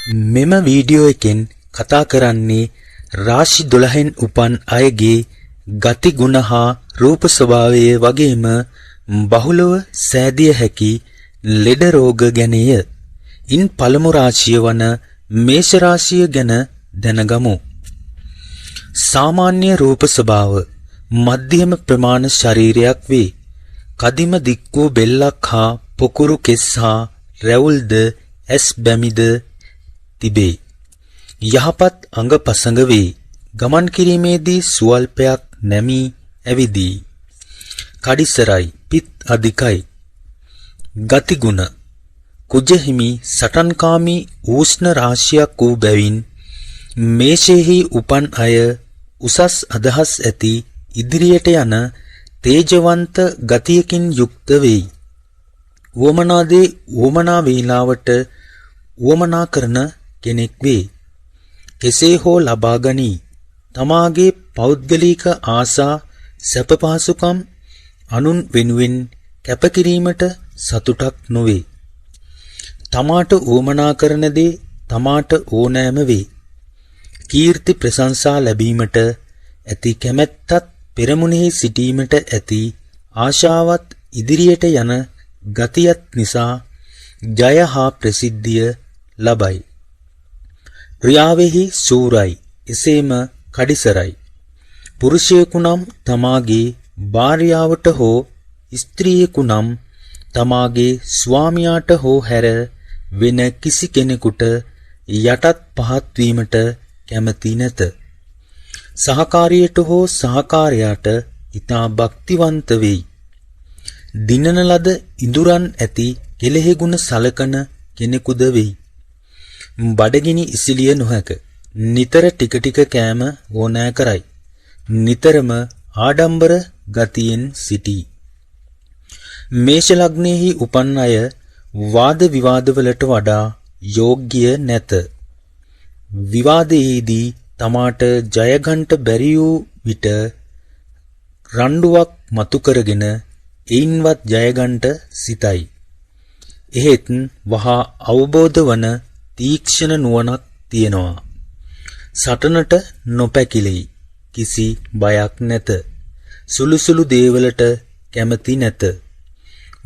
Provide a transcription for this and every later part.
මෙම වීඩියෝ එකෙන් කතා කරන්නේ රාශි 12න් උපන් අයගේ ගති ගුණ හා රූප ස්වභාවය වගේම බහුලව සෑදිය හැකි ලෙඩ රෝග ගැනය. ඉන් පළමු රාශිය වන මේෂ රාශිය ගැන දැනගමු. සාමාන්‍ය රූප ස්වභාව මධ්‍යම ප්‍රමාණ ශරීරයක් වේ. කදිම දික් වූ බෙල්ලක් හා පොකුරු කෙස් හා රැවුල්ද ඇස් බැමිද තිබේ. යහපත් අංග පසඟ වේ. ගමන් කිරීමේදී සුවල්පයක් නැමී ඇවිදී. කඩිසරයි, පිත් අධිකයි. ගතිගුණ කුජහිමි සටන්කාමී ඌෂ්ණ රාශියක් වූ බැවින් මේෂෙහි උපන් අය උසස් අදහස් ඇති ඉදිරියට යන තේජවන්ත ගතියකින් යුක්ත වෙයි. වමනාදී වමනා වේලාවට වමනා කරන කෙනෙක් වේ. කෙසේ හෝ ලබා ගනී. තමාගේ පෞද්ගලික ආසා සැප පහසුකම් අනුන් වෙනුවෙන් කැපකිරීමට සතුටක් නොවේ. තමාට වමනා කරන දේ තමාට ඕනෑම වේ. කීර්ති ප්‍රශංසා ලැබීමට ඇති කැමැත්තත් පෙරමුණෙහි සිටීමට ඇති ආශාවත් ඉදිරියට යන ගතියත් නිසා ජය හා ප්‍රසිද්ධිය ලබයි. ක්‍රියාවෙහි සූරයි, එසේම කඩිසරයි. පුරුෂයෙකු නම් තමාගේ භාර්යාවට හෝ ස්ත්‍රියෙකු නම් තමාගේ ස්වාමියාට හෝ හැර වෙන කිසි කෙනෙකුට යටත් පහත් වීමට කැමති නැත. සහකාරියට හෝ සහකාරයාට ඊතා භක්තිවන්ත වෙයි. දිනන ලද ඉඳුරන් ඇති කෙලෙහි ගුණ සලකන කෙනෙකුද වෙයි. බඩගිනි ඉසිලිය නොහැක. නිතර ටික ටික කෑම ඕනෑ කරයි. නිතරම ආඩම්බර ගතියෙන් සිටී. මේෂ ලග්නයෙහි උපන් අය වාද විවාදවලට වඩා යෝග්‍ය නැත. විවාදයේදී තමාට ජයගන්ට බැරි වූ විට රණ්ඩුවක් මතු කරගෙන එයින්වත් ජයගන්ට සිතයි. එහෙත් වහා අවබෝධ වන තීක්ෂණ නුවණක් තියෙනවා. සටනට නොපැකිලෙයි. කිසි බයක් නැත. සුළු සුළු දේවලට කැමති නැත.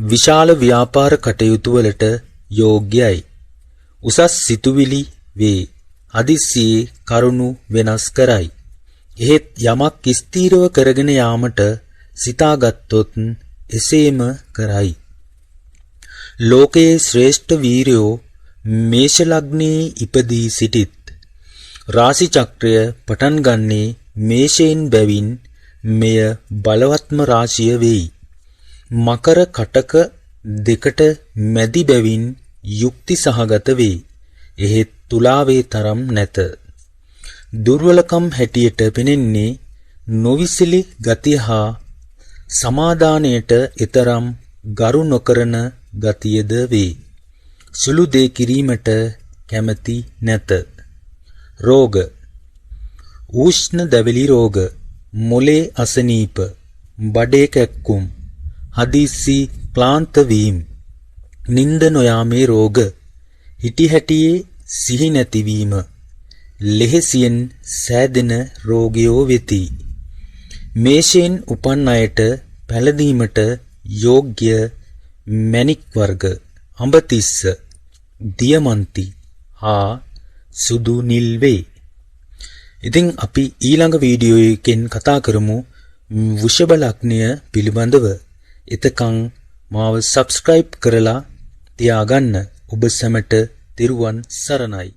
විශාල ව්‍යාපාර කටයුතු වලට යෝග්‍යයි. උසස් සිතුවිලි වේ. හදිස්සියේ කරුණු වෙනස් කරයි. එහෙත් යමක් ස්ථීරව කරගෙන යාමට සිතාගත්තොත් එසේම කරයි. ලෝකයේ ශ්‍රේෂ්ඨ වීරයෝ මේෂ ලග්නයේ ඉපදී සිටිත්. රාශි චක්‍රය පටන් ගන්නේ මේෂයෙන් බැවින් මෙය බලවත්ම රාශිය වෙයි. මකර කටක දෙකට මැදි බැවින් යුක්ති සහගත වේ. එහෙත් තුලාවේ තරම් නැත. දුර්වලකම් හැටියට පෙනෙන්නේ නොවිසිලි ගතිය හා සමාදානයට එතරම් ගරු නොකරන ගතියද වේ. සුළු දේ කිරීමට කැමති නැත. රෝග ඌෂ්ණ දැවිලි රෝග, මොලේ අසනීප, බඩේ කැක්කුම්, හදිස්සි ක්ලාන්ත වීම, නිින්ද නොයාමේ රෝග, හිටි හැටියේ සිහි නැතිවීම, ලෙහෙසියෙන් සෑදෙන රෝගයෝ වෙති. මේෂයෙන් උපන් අයට පැළඳීමට යෝග්‍ය මැණික් වර්ග, අඹතිස්ස, දියමන්ති හා සුදු නිල් වේ. ඉතින් අපි ඊළඟ වීඩියෝ එකෙන් කතා කරමු වෘෂභ ලග්නය පිළිබඳව. එතකන් මාව සබ්ස්ක්‍රයිබ් කරලා තියාගන්න. ඔබ සැමට තෙරුවන් සරණයි.